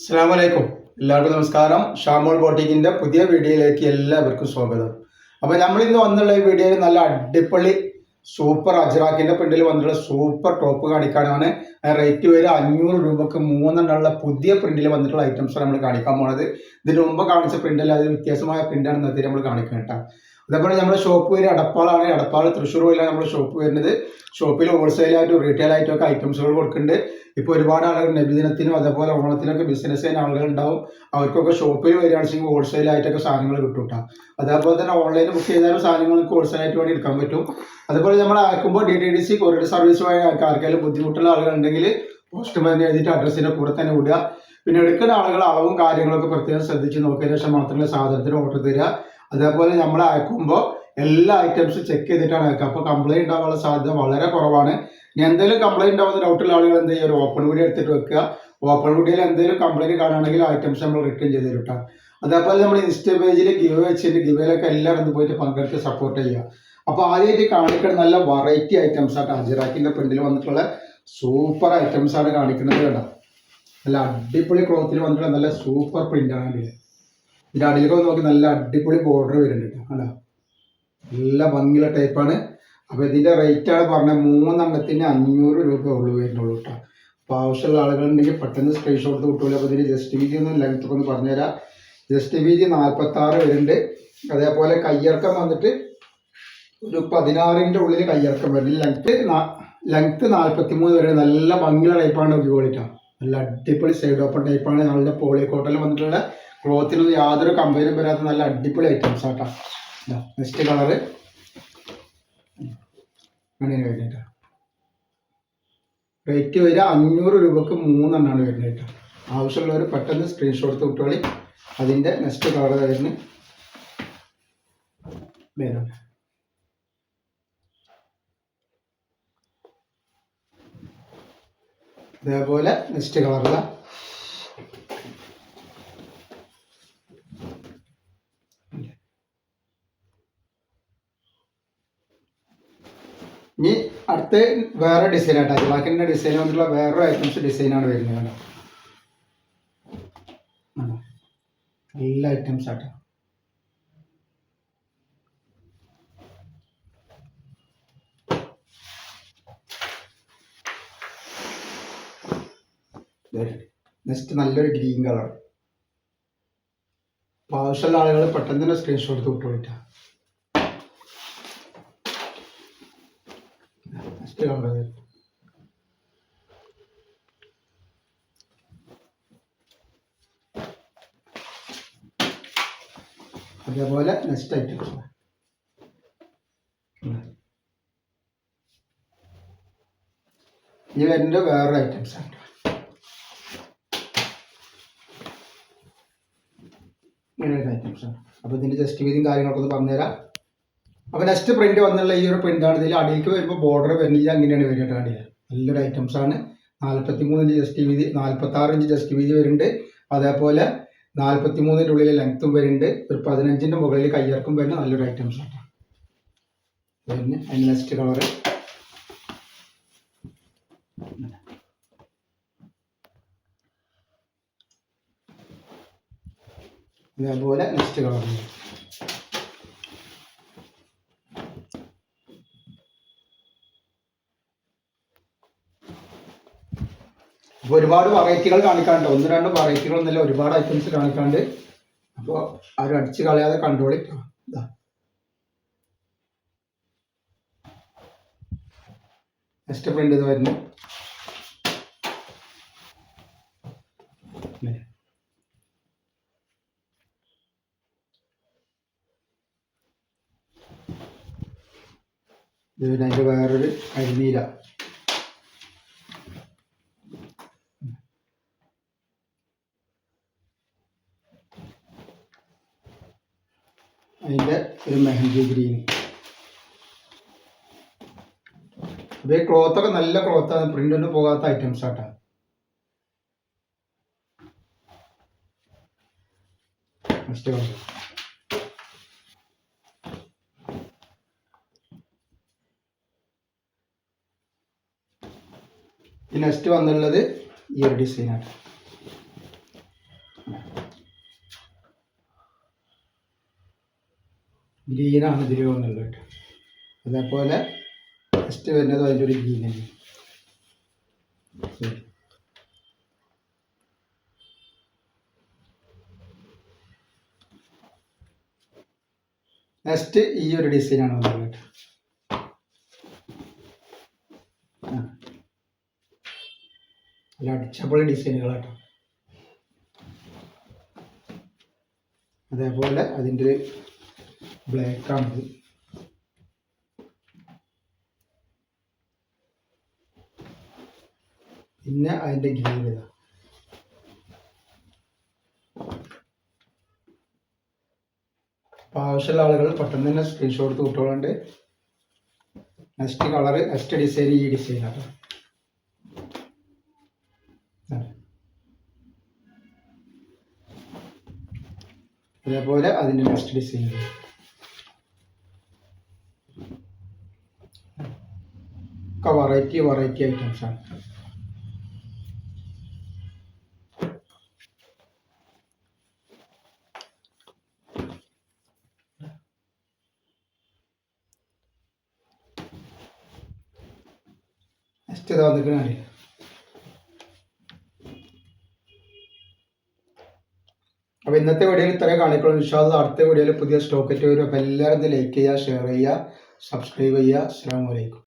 അസ്സലാമലൈക്കും. എല്ലാവർക്കും നമസ്കാരം. ഷാമോൾ ബോട്ടിക്കിന്റെ പുതിയ വീഡിയോയിലേക്ക് എല്ലാവർക്കും സ്വാഗതം. അപ്പോൾ നമ്മൾ ഇന്ന് വന്നുള്ള ഈ വീഡിയോയിൽ നല്ല അടിപൊളി സൂപ്പർ അജ്രാക്കിന്റെ പ്രിന്റിൽ വന്നിട്ടുള്ള സൂപ്പർ ടോപ്പ് കാണിക്കാനാണ്. റേറ്റ് വരെ 500 രൂപക്ക് 3 പുതിയ പ്രിന്റിൽ വന്നിട്ടുള്ള ഐറ്റംസ് നമ്മൾ കാണിക്കാൻ പോണത്. ഇതിന് മുമ്പ് കാണിച്ച പ്രിന്റല്ല, അതിൽ വ്യത്യാസമായ പ്രിന്റാണ് ഇന്നത്തെ നമ്മൾ കാണിക്കുന്നത് കേട്ടോ. അതേപോലെ നമ്മുടെ ഷോപ്പ് വരെ എടപ്പാളാണ്. എടപ്പാൾ തൃശ്ശൂർ വഴിയാണ് നമ്മുടെ ഷോപ്പ് വരുന്നത്. ഷോപ്പിൽ ഹോൾസെയിലായിട്ടും റീറ്റെയിൽ ആയിട്ടും ഒക്കെ ഐറ്റംസുകൾ കൊടുക്കുന്നുണ്ട്. ഇപ്പോൾ ഒരുപാട് ആളുകൾ നബിദിനത്തിനും അതേപോലെ ഓണത്തിനൊക്കെ ബിസിനസ് ചെയ്യുന്ന ആളുകൾ ഉണ്ടാവും. അവർക്കൊക്കെ ഷോപ്പിൽ വരികയാണെങ്കിൽ ഹോൾസെയിലായിട്ടൊക്കെ സാധനങ്ങൾ കിട്ടും കേട്ടോ. അതേപോലെ തന്നെ ഓൺലൈനിൽ ബുക്ക് ചെയ്താലും സാധനങ്ങൾക്ക് ഹോൾസെയിലായിട്ട് വേണ്ടി എടുക്കാൻ പറ്റും. അതുപോലെ നമ്മൾ അയക്കുമ്പോൾ DTDC കൊറിയർ സർവീസ് വഴി ആർക്കെങ്കിലും ബുദ്ധിമുട്ടുള്ള ആളുകളുണ്ടെങ്കിൽ പോസ്റ്റ്മാൻ എഴുതിയിട്ട് അഡ്രസ്സിൻ്റെ കൂടെ തന്നെ വിടുക. പിന്നെ എടുക്കുന്ന ആളുകൾ അളവും കാര്യങ്ങളൊക്കെ പ്രത്യേകം ശ്രദ്ധിച്ച് നോക്കിയതിനു ശേഷം മാത്രമേ സാധനത്തിന് ഓർഡർ തരിക. അതേപോലെ നമ്മൾ അയക്കുമ്പോൾ എല്ലാ ഐറ്റംസും ചെക്ക് ചെയ്തിട്ടാണ് അയക്കുക. അപ്പോൾ കംപ്ലൈൻറ്റ് ഉണ്ടാകാനുള്ള സാധ്യത വളരെ കുറവാണ്. ഇനി എന്തെങ്കിലും കംപ്ലൈൻറ്റ് ഉണ്ടാകുന്ന ഡൗട്ടുള്ള ആളുകൾ എന്ത് ചെയ്യുക, ഒരു ഓപ്പൺ വീഡിയോ എടുത്തിട്ട് വെക്കുക. ഓപ്പൺ വീഡിയോയിൽ എന്തെങ്കിലും കംപ്ലൈൻറ്റ് കാണുകയാണെങ്കിൽ ഐറ്റംസ് നമ്മൾ റിട്ടേൺ ചെയ്ത് തരും കേട്ടോ. അതേപോലെ നമ്മൾ ഇൻസ്റ്റാ പേജിൽ ഗിവ് വെച്ചിട്ട് ഗിവേയിലൊക്കെ എല്ലാവരും ഒന്ന് പോയിട്ട് പങ്കെടുത്ത് സപ്പോർട്ട് ചെയ്യുക. അപ്പോൾ ആദ്യമായിട്ട് കാണിക്കുന്ന നല്ല വെറൈറ്റി ഐറ്റംസ് ആണ്. അജ്രാക്കിൻ്റെ പ്രിന്റിൽ വന്നിട്ടുള്ള സൂപ്പർ ഐറ്റംസ് ആണ് കാണിക്കുന്നത് കേട്ടോ. നല്ല അടിപൊളി ക്ലോത്തിൽ വന്നിട്ടുള്ള നല്ല സൂപ്പർ പ്രിന്റാണ് അതിൽ. ഇതിൻ്റെ അടിയിലൊക്കെ നോക്കി നല്ല അടിപൊളി ബോർഡർ വരുന്നുണ്ട് കേട്ടോ. അല്ല, നല്ല ഭംഗിയുള്ള ടൈപ്പാണ്. അപ്പോൾ ഇതിൻ്റെ റേറ്റാണ് പറഞ്ഞത്, 3 500 രൂപ ഉള്ളു വരുന്നുള്ളൂ കേട്ടോ. അപ്പോൾ ആവശ്യമുള്ള ആളുകളുണ്ടെങ്കിൽ പെട്ടെന്ന് സ്ക്രീൻഷോട്ട് കിട്ടുമല്ലോ. അപ്പോൾ ഇതിൻ്റെ ജസ്റ്റ് വീതി ഒന്ന് ലെങ്ത് ഒക്കെ ഒന്ന് പറഞ്ഞുതരാം. ജസ്റ്റ് വീതി 46 വരുന്നുണ്ട്. അതേപോലെ കയ്യിറക്കം വന്നിട്ട് ഒരു 16ൻ്റെ ഉള്ളിൽ കയ്യിറക്കം വരുന്നുണ്ട്. ലെങ്ത്ത് 43 വരെ. നല്ല ഭംഗിയുള്ള ടൈപ്പാണ് ഉപയോഗിക്കാം. നല്ല അടിപൊളി സൈഡ് ഓപ്പൺ ടൈപ്പാണ്. നല്ല പോളി കോട്ടണിൽ വന്നിട്ടുള്ള ക്ലോത്തിനൊന്നും യാതൊരു കംപ്ലൈൻറ്റും വരാത്ത നല്ല അടിപൊളി ഐറ്റംസ് ആട്ടോ. നെക്സ്റ്റ് കളറ് അങ്ങനെ വരുന്നത്. റേറ്റ് വരിക 500 രൂപക്ക് 3 വരുന്നത് കേട്ടോ. ആവശ്യമുള്ളവർ പെട്ടെന്ന് സ്ക്രീൻഷോട്ട് വിട്ടോളി. അതിൻ്റെ നെക്സ്റ്റ് കളർ വരുന്നത് വരുന്നുണ്ട്. അതേപോലെ നെക്സ്റ്റ് കളറില ഇനി അടുത്ത് വേറെ ഡിസൈൻ ആട്ടോ. അജ്രാക്കിൻ്റെ ഡിസൈൻ വന്നിട്ടുള്ള വേറൊരു ഐറ്റംസ് ഡിസൈനാണ് വരുന്നത് കേട്ടോ. നല്ല ഐറ്റംസ് ആട്ടോ. നെക്സ്റ്റ് നല്ലൊരു ഗ്രീൻ കളർ. അപ്പോൾ ആവശ്യമുള്ള ആളുകൾ പെട്ടെന്ന് തന്നെ സ്ക്രീൻഷോട്ട് വിട്ടോളിട്ടാ. നെക്സ്റ്റ് കളർ അതേപോലെ നെക്സ്റ്റ് ഐറ്റംസ് ഈ വരുന്നത് വേറൊരു ഐറ്റംസ് ആണ്. ഇങ്ങനെ ഒരു ഐറ്റംസ് ആണ്. അപ്പോൾ ഇതിൻ്റെ ജസ്റ്റ് വീതിയും കാര്യങ്ങളൊക്കെ ഒന്ന് പറഞ്ഞുതരാം. അപ്പോൾ നെക്സ്റ്റ് പ്രിന്റ് വന്നുള്ള ഈ ഒരു പ്രിന്റാണ്. ഇതിൽ അടിയിലേക്ക് വരുമ്പോൾ ബോർഡർ വരുന്നില്ല, അങ്ങനെയാണ് വരുന്നത്. കണ്ടില്ല, നല്ലൊരു ഐറ്റംസ് ആണ്. 43 ഇഞ്ച് ജസ്റ്റ് വീതി, 46 ഇഞ്ച് ജസ്റ്റ് വീതി വരുന്നുണ്ട്. അതേപോലെ 43ൻ്റെ ഉള്ളിൽ ലെങ്ത്തും വരുന്നുണ്ട്. ഒരു 15ൻ്റെ മുകളിൽ കയ്യിറക്കും വരുന്ന നല്ലൊരു ഐറ്റംസ് ആണ്. പിന്നെ അതിന് നെക്സ്റ്റ് കളറ് അതേപോലെ നെക്സ്റ്റ് കളർ. അപ്പോൾ ഒരുപാട് വെറൈറ്റികൾ കാണിക്കാണ്ട്, 1-2 വെറൈറ്റികളൊന്നുമില്ല, ഒരുപാട് ഐറ്റംസ് കാണിക്കാണ്ട്. അപ്പോൾ ആരും അടിച്ച് കളയാതെ കണ്ടോളി. ഇതാ നെക്സ്റ്റ് പ്രിന്റ് ഇത് വരുന്നു. ഇത് അതിൻ്റെ വേറൊരു കരിനീല. അതിൻ്റെ ഒരു മെഹന്തി ഗ്രീൻ. ഇത് ക്ലോത്തൊക്കെ നല്ല ക്ലോത്താണ്, പ്രിന്റ് ഒന്നും പോകാത്ത ഐറ്റംസ് ആട്ടോ. നെക്സ്റ്റ് കളർ നെക്സ്റ്റ് വന്നുള്ളത് ഈ ഒരു ഡിസൈനാണ്. ഗ്രീനാണ് ഇതിൽ വന്നുള്ളത് കേട്ടോ. അതേപോലെ നെക്സ്റ്റ് വരുന്നത് അതിൻ്റെ ഒരു ഗ്രീൻ തന്നെ. നെക്സ്റ്റ് ഈ ഒരു ഡിസൈനാണ് വന്നുള്ളത് കേട്ടോ. നല്ല അടിച്ചപ്പൊളി ഡിസൈനുകളാട്ടോ. അതേപോലെ അതിൻ്റെ ഒരു ബ്ലാക്കാണിത്. പിന്നെ അതിൻ്റെ ഗ്രീൻ ഇതാ. അപ്പോൾ ആവശ്യമുള്ള ആളുകൾ പെട്ടെന്ന് തന്നെ സ്ക്രീൻഷോട്ട് വിട്ടോളുണ്ട്. നെക്സ്റ്റ് കളറ് നെക്സ്റ്റ് ഡിസൈൻ ഈ ഡിസൈനാട്ടോ. അതേപോലെ അതിൻ്റെ നെക്സ്റ്റ് ഡിസൈൻ ഒക്കെ വെറൈറ്റി ഐറ്റംസാണ്. നെക്സ്റ്റ് ഇതാ വന്നിട്ട് അപ്പോൾ ഇന്നത്തെ വീഡിയോയിൽ ഇത്രയും കാണിക്കുള്ളൂ. ഇൻഷാ അല്ലാഹ് അടുത്ത വീഡിയോയിൽ പുതിയ സ്റ്റോക്ക് ആയിട്ട് വരും. അപ്പോൾ എല്ലാവരും ലൈക്ക് ചെയ്യുക, ഷെയർ ചെയ്യുക, സബ്സ്ക്രൈബ് ചെയ്യുക. അസ്സലാമു അലൈക്കും.